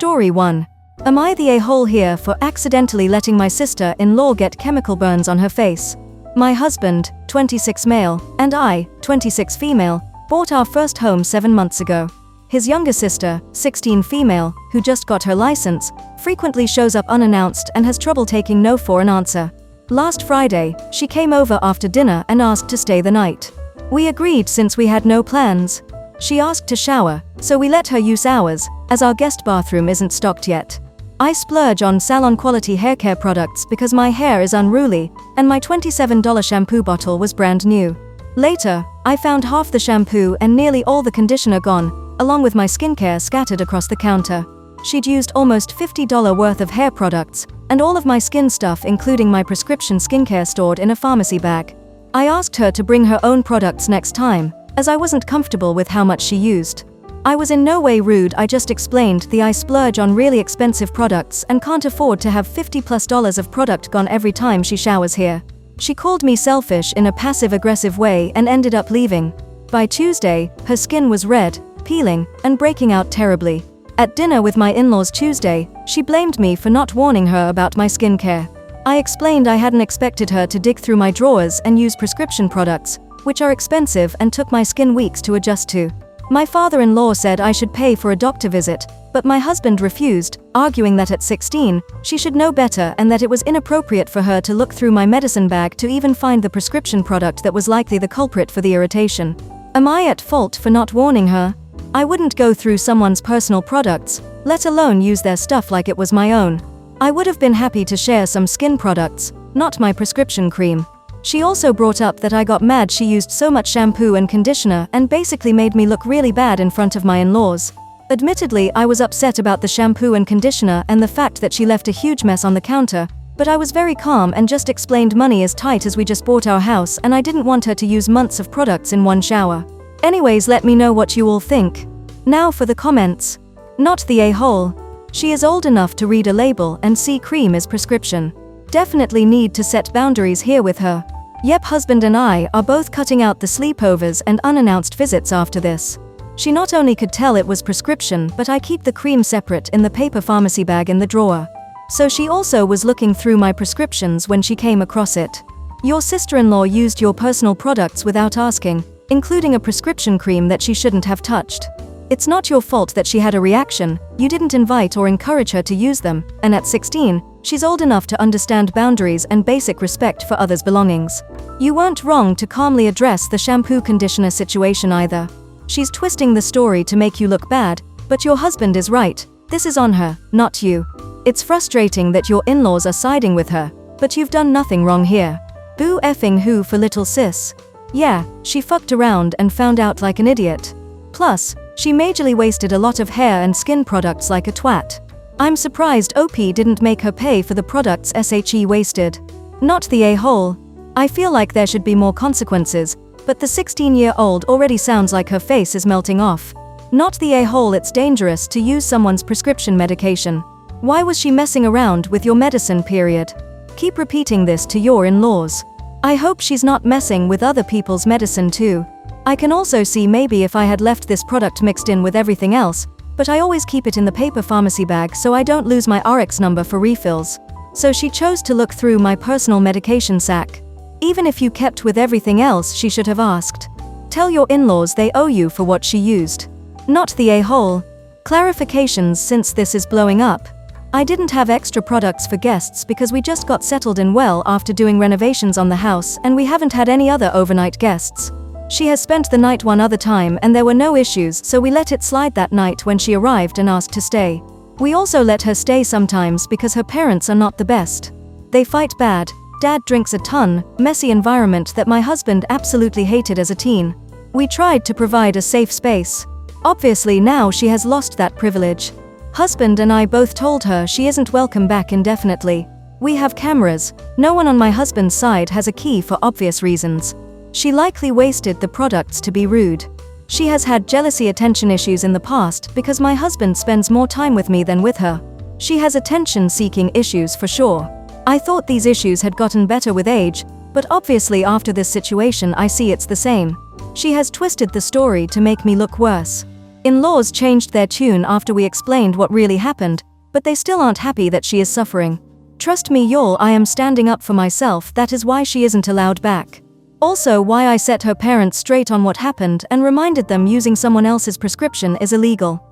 Story 1. Am I the a-hole here for accidentally letting my sister-in-law get chemical burns on her face? My husband, 26 male, and I, 26 female, bought our first home 7 months ago. His younger sister, 16 female, who just got her license, frequently shows up unannounced and has trouble taking no for an answer. Last Friday, she came over after dinner and asked to stay the night. We agreed since we had no plans. She asked to shower, so we let her use ours, as our guest bathroom isn't stocked yet. I splurge on salon-quality haircare products because my hair is unruly, and my $27 shampoo bottle was brand new. Later, I found half the shampoo and nearly all the conditioner gone, along with my skincare scattered across the counter. She'd used almost $50 worth of hair products, and all of my skin stuff including my prescription skincare stored in a pharmacy bag. I asked her to bring her own products next time, as I wasn't comfortable with how much she used. I was in no way rude, I just explained I splurge on really expensive products and can't afford to have $50+ of product gone every time she showers here. She called me selfish in a passive-aggressive way and ended up leaving. By Tuesday, her skin was red, peeling, and breaking out terribly. At dinner with my in-laws Tuesday, she blamed me for not warning her about my skincare. I explained I hadn't expected her to dig through my drawers and use prescription products, which are expensive and took my skin weeks to adjust to. My father-in-law said I should pay for a doctor visit, but my husband refused, arguing that at 16, she should know better and that it was inappropriate for her to look through my medicine bag to even find the prescription product that was likely the culprit for the irritation. Am I at fault for not warning her? I wouldn't go through someone's personal products, let alone use their stuff like it was my own. I would have been happy to share some skin products, not my prescription cream. She also brought up that I got mad she used so much shampoo and conditioner and basically made me look really bad in front of my in-laws. Admittedly, I was upset about the shampoo and conditioner and the fact that she left a huge mess on the counter, but I was very calm and just explained money is tight as we just bought our house and I didn't want her to use months of products in one shower. Anyways, let me know what you all think. Now for the comments. Not the a-hole. She is old enough to read a label and see cream is prescription. Definitely need to set boundaries here with her. Yep, husband and I are both cutting out the sleepovers and unannounced visits after this. She not only could tell it was prescription, but I keep the cream separate in the paper pharmacy bag in the drawer. So she also was looking through my prescriptions when she came across it. Your sister-in-law used your personal products without asking, including a prescription cream that she shouldn't have touched. It's not your fault that she had a reaction, you didn't invite or encourage her to use them, and at 16, she's old enough to understand boundaries and basic respect for others' belongings. You weren't wrong to calmly address the shampoo-conditioner situation either. She's twisting the story to make you look bad, but your husband is right, this is on her, not you. It's frustrating that your in-laws are siding with her, but you've done nothing wrong here. Boo effing who for little sis. Yeah, she fucked around and found out like an idiot. Plus, she majorly wasted a lot of hair and skin products like a twat. I'm surprised OP didn't make her pay for the products she wasted. Not the a-hole. I feel like there should be more consequences, but the 16-year-old already sounds like her face is melting off. Not the a-hole, it's dangerous to use someone's prescription medication. Why was she messing around with your medicine period? Keep repeating this to your in-laws. I hope she's not messing with other people's medicine too. I can also see maybe if I had left this product mixed in with everything else, but I always keep it in the paper pharmacy bag so I don't lose my RX number for refills. So she chose to look through my personal medication sack. Even if you kept with everything else, she should have asked. Tell your in-laws they owe you for what she used. Not the a-hole. Clarifications since this is blowing up. I didn't have extra products for guests because we just got settled in well after doing renovations on the house and we haven't had any other overnight guests. She has spent the night one other time and there were no issues, so we let it slide that night when she arrived and asked to stay. We also let her stay sometimes because her parents are not the best. They fight bad, dad drinks a ton, messy environment that my husband absolutely hated as a teen. We tried to provide a safe space. Obviously now she has lost that privilege. Husband and I both told her she isn't welcome back indefinitely. We have cameras, no one on my husband's side has a key for obvious reasons. She likely wasted the products to be rude. She has had jealousy attention issues in the past because my husband spends more time with me than with her. She has attention-seeking issues for sure. I thought these issues had gotten better with age, but obviously after this situation I see it's the same. She has twisted the story to make me look worse. In-laws changed their tune after we explained what really happened, but they still aren't happy that she is suffering. Trust me y'all, I am standing up for myself, that is why she isn't allowed back. Also why I set her parents straight on what happened and reminded them using someone else's prescription is illegal.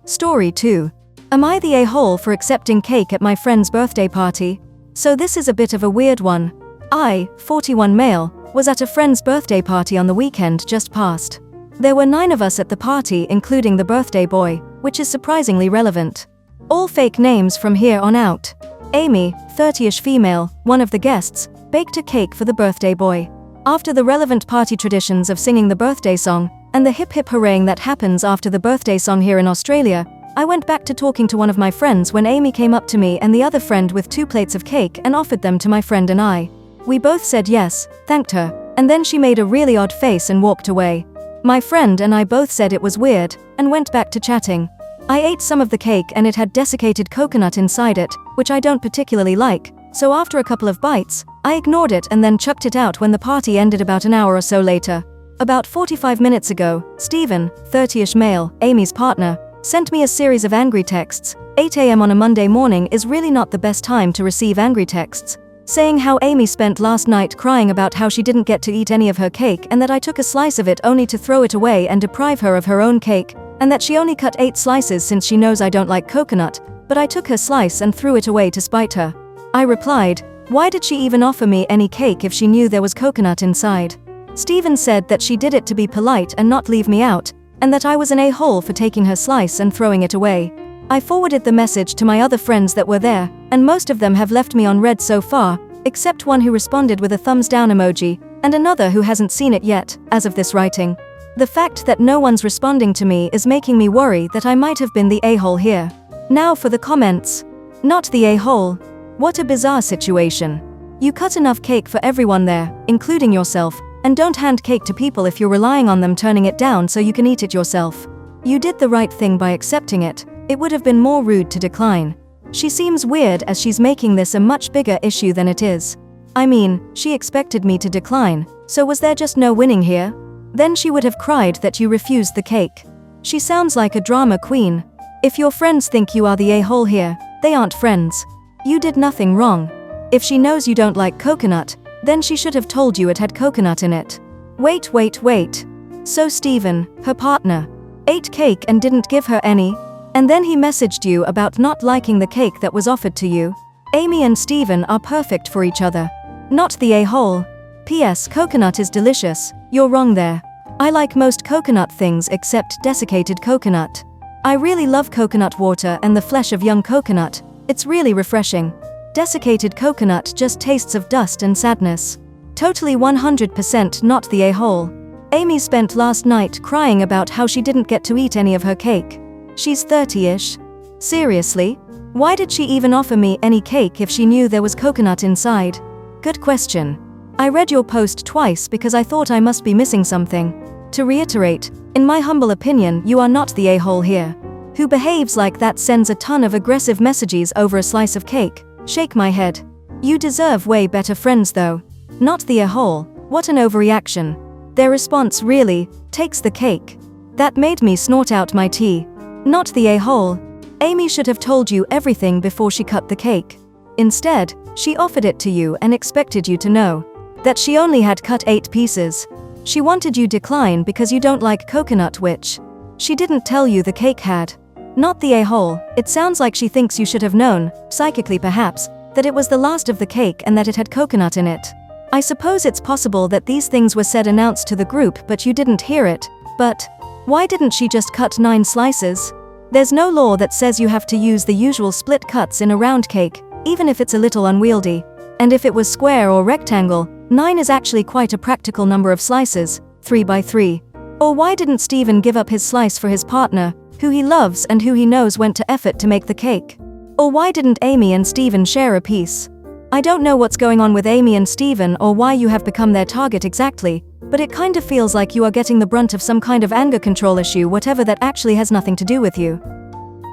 Story 2. Am I the a-hole for accepting cake at my friend's birthday party? So this is a bit of a weird one. I, 41 male, was at a friend's birthday party on the weekend just past. There were 9 of us at the party including the birthday boy, which is surprisingly relevant. All fake names from here on out. Amy, 30-ish female, one of the guests, baked a cake for the birthday boy. After the relevant party traditions of singing the birthday song, and the hip-hip hurraying that happens after the birthday song here in Australia, I went back to talking to one of my friends when Amy came up to me and the other friend with 2 plates of cake and offered them to my friend and I. We both said yes, thanked her, and then she made a really odd face and walked away. My friend and I both said it was weird, and went back to chatting. I ate some of the cake and it had desiccated coconut inside it, which I don't particularly like, so after a couple of bites, I ignored it and then chucked it out when the party ended about an hour or so later. About 45 minutes ago, Stephen, 30-ish male, Amy's partner, sent me a series of angry texts. 8 a.m. on a Monday morning is really not the best time to receive angry texts, saying how Amy spent last night crying about how she didn't get to eat any of her cake and that I took a slice of it only to throw it away and deprive her of her own cake, and that she only cut 8 slices since she knows I don't like coconut, but I took her slice and threw it away to spite her. I replied, why did she even offer me any cake if she knew there was coconut inside? Stephen said that she did it to be polite and not leave me out, and that I was an a-hole for taking her slice and throwing it away. I forwarded the message to my other friends that were there, and most of them have left me on read so far, except one who responded with a thumbs down emoji, and another who hasn't seen it yet, as of this writing. The fact that no one's responding to me is making me worry that I might have been the a-hole here. Now for the comments. Not the a-hole. What a bizarre situation. You cut enough cake for everyone there, including yourself, and don't hand cake to people if you're relying on them turning it down so you can eat it yourself. You did the right thing by accepting it. It would have been more rude to decline. She seems weird as she's making this a much bigger issue than it is. I mean, she expected me to decline, so was there just no winning here? Then she would have cried that you refused the cake. She sounds like a drama queen. If your friends think you are the a-hole here, they aren't friends. You did nothing wrong. If she knows you don't like coconut, then she should have told you it had coconut in it. Wait. So Stephen, her partner, ate cake and didn't give her any? And then he messaged you about not liking the cake that was offered to you? Amy and Stephen are perfect for each other. Not the a-hole. P.S. Coconut is delicious. You're wrong there. I like most coconut things except desiccated coconut. I really love coconut water and the flesh of young coconut. It's really refreshing. Desiccated coconut just tastes of dust and sadness. Totally 100% not the a-hole. Amy spent last night crying about how she didn't get to eat any of her cake. She's 30-ish. Seriously? Why did she even offer me any cake if she knew there was coconut inside? Good question. I read your post twice because I thought I must be missing something. To reiterate, in my humble opinion, you are not the a-hole here. Who behaves like that sends a ton of aggressive messages over a slice of cake. Shake my head. You deserve way better friends though. Not the a-hole. What an overreaction. Their response really takes the cake. That made me snort out my tea. Not the a-hole. Amy should have told you everything before she cut the cake. Instead, she offered it to you and expected you to know that she only had cut 8 pieces. She wanted you decline because you don't like coconut, which she didn't tell you the cake had. Not the a-hole. It sounds like she thinks you should have known, psychically perhaps, that it was the last of the cake and that it had coconut in it. I suppose it's possible that these things were said announced to the group but you didn't hear it, but why didn't she just cut 9 slices? There's no law that says you have to use the usual split cuts in a round cake, even if it's a little unwieldy. And if it was square or rectangle, 9 is actually quite a practical number of slices, 3 by 3. Or why didn't Stephen give up his slice for his partner, who he loves and who he knows went to effort to make the cake? Or why didn't Amy and Stephen share a piece? I don't know what's going on with Amy and Stephen or why you have become their target exactly, but it kind of feels like you are getting the brunt of some kind of anger control issue, whatever that actually has nothing to do with you.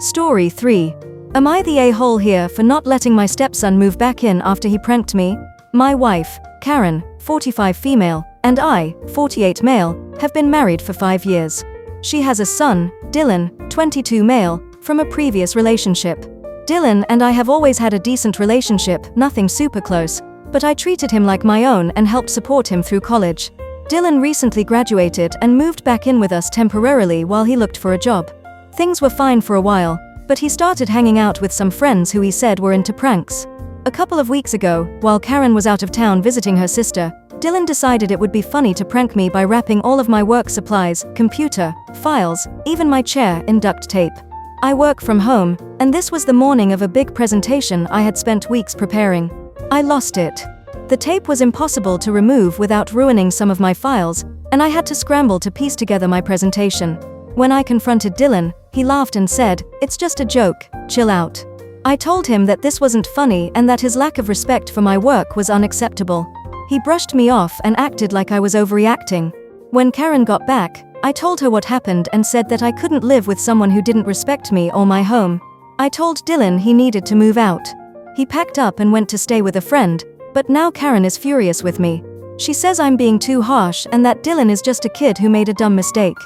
Story 3. Am I the a-hole here for not letting my stepson move back in after he pranked me? My wife, Karen, 45 female, and I, 48 male, have been married for 5 years. She has a son, Dylan, 22 male, from a previous relationship. Dylan and I have always had a decent relationship, nothing super close, but I treated him like my own and helped support him through college. Dylan recently graduated and moved back in with us temporarily while he looked for a job. Things were fine for a while, but he started hanging out with some friends who he said were into pranks. A couple of weeks ago, while Karen was out of town visiting her sister, Dylan decided it would be funny to prank me by wrapping all of my work supplies, computer, files, even my chair in duct tape. I work from home, and this was the morning of a big presentation I had spent weeks preparing. I lost it. The tape was impossible to remove without ruining some of my files, and I had to scramble to piece together my presentation. When I confronted Dylan, he laughed and said, "It's just a joke, chill out." I told him that this wasn't funny and that his lack of respect for my work was unacceptable. He brushed me off and acted like I was overreacting. When Karen got back, I told her what happened and said that I couldn't live with someone who didn't respect me or my home. I told Dylan he needed to move out. He packed up and went to stay with a friend, but now Karen is furious with me. She says I'm being too harsh and that Dylan is just a kid who made a dumb mistake.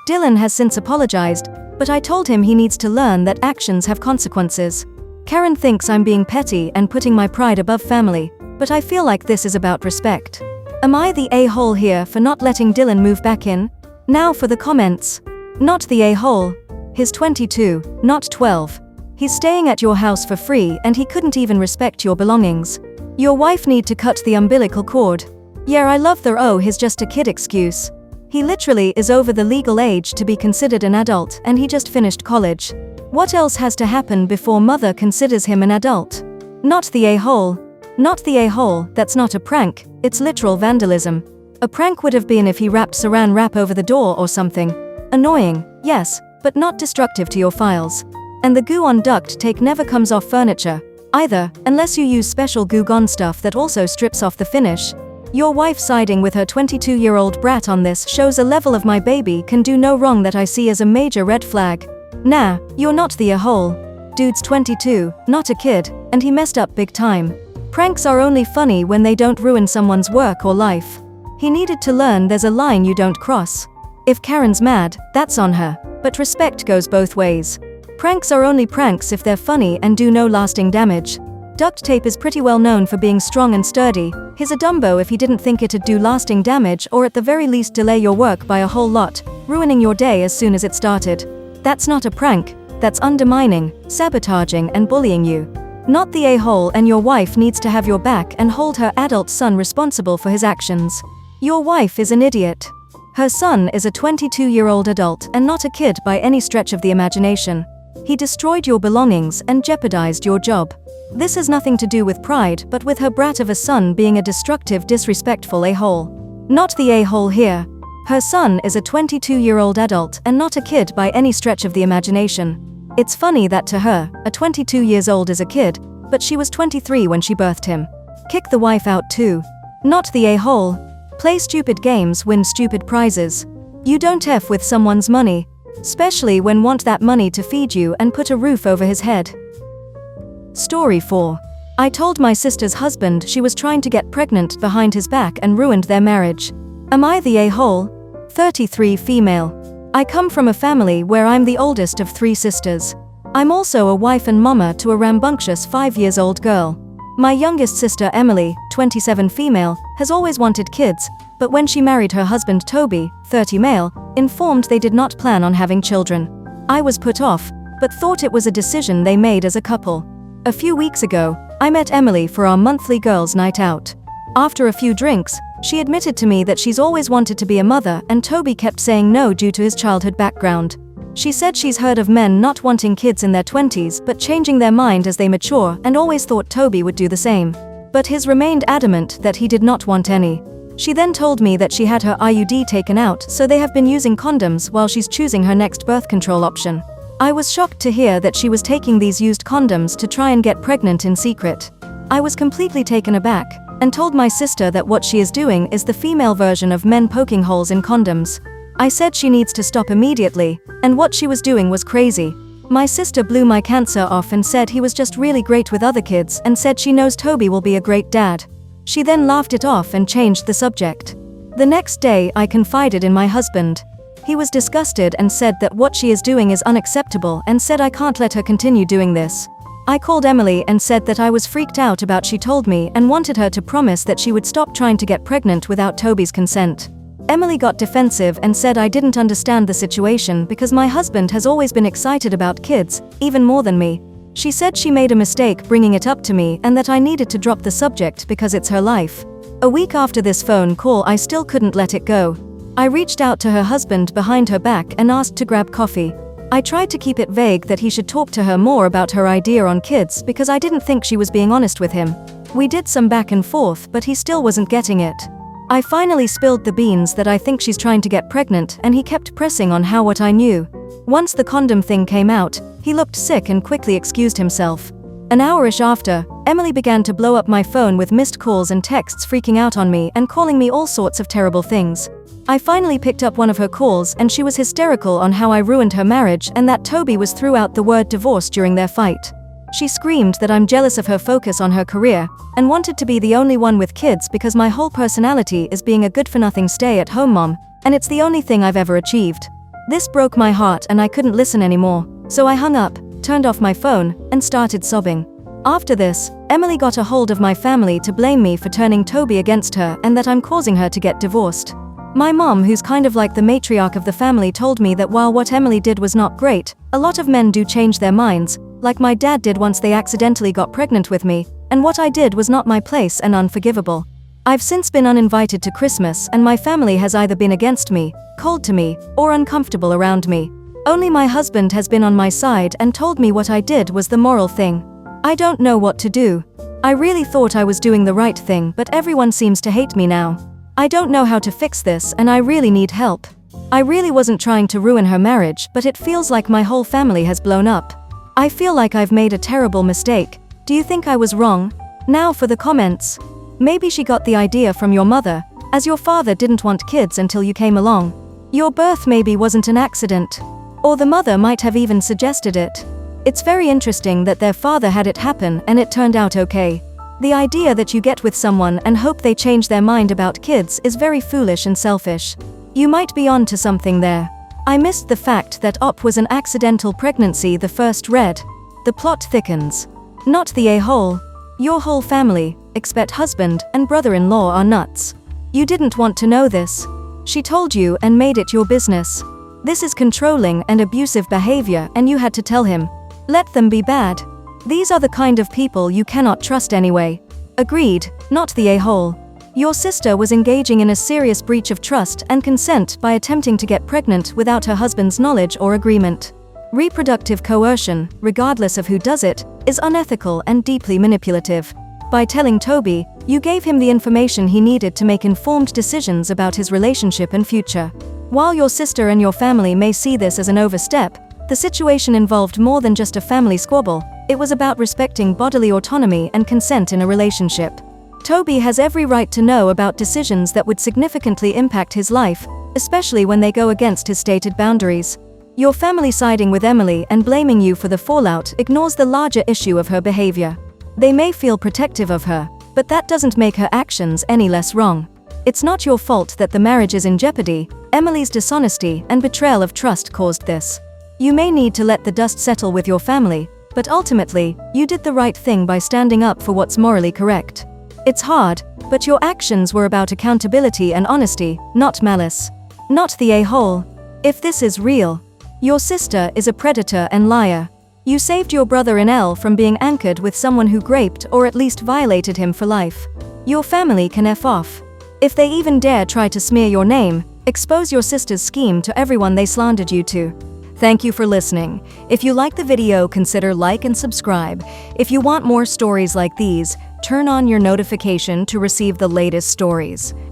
Dylan has since apologized, but I told him he needs to learn that actions have consequences. Karen thinks I'm being petty and putting my pride above family, but I feel like this is about respect. Am I the a-hole here for not letting Dylan move back in? Now for the comments. Not the a-hole. He's 22, not 12. He's staying at your house for free and he couldn't even respect your belongings. Your wife need to cut the umbilical cord. Yeah, I love the "oh, he's just a kid" excuse. He literally is over the legal age to be considered an adult and he just finished college. What else has to happen before mother considers him an adult? Not the a-hole. Not the a-hole, that's not a prank, it's literal vandalism. A prank would have been if he wrapped saran wrap over the door or something. Annoying, yes, but not destructive to your files. And the goo on duct tape never comes off furniture, either, unless you use special goo gone stuff that also strips off the finish. Your wife siding with her 22-year-old brat on this shows a level of "my baby can do no wrong" that I see as a major red flag. Nah, you're not the a-hole. Dude's 22, not a kid, and he messed up big time. Pranks are only funny when they don't ruin someone's work or life. He needed to learn there's a line you don't cross. If Karen's mad, that's on her, but respect goes both ways. Pranks are only pranks if they're funny and do no lasting damage. Duct tape is pretty well known for being strong and sturdy. He's a Dumbo if he didn't think it'd do lasting damage or at the very least delay your work by a whole lot, ruining your day as soon as it started. That's not a prank, that's undermining, sabotaging and bullying you. Not the a-hole, and your wife needs to have your back and hold her adult son responsible for his actions. Your wife is an idiot. Her son is a 22-year-old adult and not a kid by any stretch of the imagination. He destroyed your belongings and jeopardized your job. This has nothing to do with pride but with her brat of a son being a destructive, disrespectful a-hole. Not the a-hole here. Her son is a 22-year-old adult and not a kid by any stretch of the imagination. It's funny that to her, a 22 years old is a kid, but she was 23 when she birthed him. Kick the wife out too. Not the a-hole. Play stupid games, win stupid prizes. You don't F with someone's money, especially when want that money to feed you and put a roof over his head. Story 4. I told my sister's husband she was trying to get pregnant behind his back and ruined their marriage. Am I the a-hole? 33 female. I come from a family where I'm the oldest of 3 sisters. I'm also a wife and mama to a rambunctious 5-year-old girl. My youngest sister Emily, 27 female, has always wanted kids, but when she married her husband Toby, 30 male, informed they did not plan on having children. I was put off, but thought it was a decision they made as a couple. A few weeks ago, I met Emily for our monthly girls' night out. After a few drinks, she admitted to me that she's always wanted to be a mother and Toby kept saying no due to his childhood background. She said she's heard of men not wanting kids in their 20s but changing their mind as they mature and always thought Toby would do the same. But his remained adamant that he did not want any. She then told me that she had her IUD taken out, so they have been using condoms while she's choosing her next birth control option. I was shocked to hear that she was taking these used condoms to try and get pregnant in secret. I was completely taken aback and told my sister that what she is doing is the female version of men poking holes in condoms. I said she needs to stop immediately, and what she was doing was crazy. My sister blew my cancer off and said he was just really great with other kids and said she knows Toby will be a great dad. She then laughed it off and changed the subject. The next day I confided in my husband. He was disgusted and said that what she is doing is unacceptable and said I can't let her continue doing this. I called Emily and said that I was freaked out about she told me and wanted her to promise that she would stop trying to get pregnant without Toby's consent. Emily got defensive and said I didn't understand the situation because my husband has always been excited about kids, even more than me. She said she made a mistake bringing it up to me and that I needed to drop the subject because it's her life. A week after this phone call, I still couldn't let it go. I reached out to her husband behind her back and asked to grab coffee. I tried to keep it vague that he should talk to her more about her idea on kids because I didn't think she was being honest with him. We did some back and forth, but he still wasn't getting it. I finally spilled the beans that I think she's trying to get pregnant, and he kept pressing on what I knew. Once the condom thing came out, he looked sick and quickly excused himself. An hour-ish after, Emily began to blow up my phone with missed calls and texts, freaking out on me and calling me all sorts of terrible things. I finally picked up one of her calls and she was hysterical on how I ruined her marriage and that Toby was threw out the word divorce during their fight. She screamed that I'm jealous of her focus on her career and wanted to be the only one with kids because my whole personality is being a good-for-nothing stay-at-home mom, and it's the only thing I've ever achieved. This broke my heart and I couldn't listen anymore, so I hung up, turned off my phone, and started sobbing. After this, Emily got a hold of my family to blame me for turning Toby against her and that I'm causing her to get divorced. My mom, who's kind of like the matriarch of the family, told me that while what Emily did was not great, a lot of men do change their minds, like my dad did once they accidentally got pregnant with me, and what I did was not my place and unforgivable. I've since been uninvited to Christmas and my family has either been against me, cold to me, or uncomfortable around me. Only my husband has been on my side and told me what I did was the moral thing. I don't know what to do. I really thought I was doing the right thing, but everyone seems to hate me now. I don't know how to fix this and I really need help. I really wasn't trying to ruin her marriage, but it feels like my whole family has blown up. I feel like I've made a terrible mistake. Do you think I was wrong? Now for the comments. Maybe she got the idea from your mother, as your father didn't want kids until you came along. Your birth maybe wasn't an accident. Or the mother might have even suggested it. It's very interesting that their father had it happen and it turned out okay. The idea that you get with someone and hope they change their mind about kids is very foolish and selfish. You might be on to something there. I missed the fact that Op was an accidental pregnancy. The first read. The plot thickens. Not the a-hole. Your whole family, except husband and brother-in-law, are nuts. You didn't want to know this. She told you and made it your business. This is controlling and abusive behavior and you had to tell him. Let them be bad. These are the kind of people you cannot trust anyway. Agreed, not the a-hole. Your sister was engaging in a serious breach of trust and consent by attempting to get pregnant without her husband's knowledge or agreement. Reproductive coercion, regardless of who does it, is unethical and deeply manipulative. By telling Toby, you gave him the information he needed to make informed decisions about his relationship and future. While your sister and your family may see this as an overstep, the situation involved more than just a family squabble. It was about respecting bodily autonomy and consent in a relationship. Toby has every right to know about decisions that would significantly impact his life, especially when they go against his stated boundaries. Your family siding with Emily and blaming you for the fallout ignores the larger issue of her behavior. They may feel protective of her, but that doesn't make her actions any less wrong. It's not your fault that the marriage is in jeopardy. Emily's dishonesty and betrayal of trust caused this. You may need to let the dust settle with your family, but ultimately, you did the right thing by standing up for what's morally correct. It's hard, but your actions were about accountability and honesty, not malice. Not the a-hole. If this is real, your sister is a predator and liar. You saved your brother-in-law from being anchored with someone who raped or at least violated him for life. Your family can F off. If they even dare try to smear your name, expose your sister's scheme to everyone they slandered you to. Thank you for listening. If you like the video, consider like and subscribe. If you want more stories like these, turn on your notification to receive the latest stories.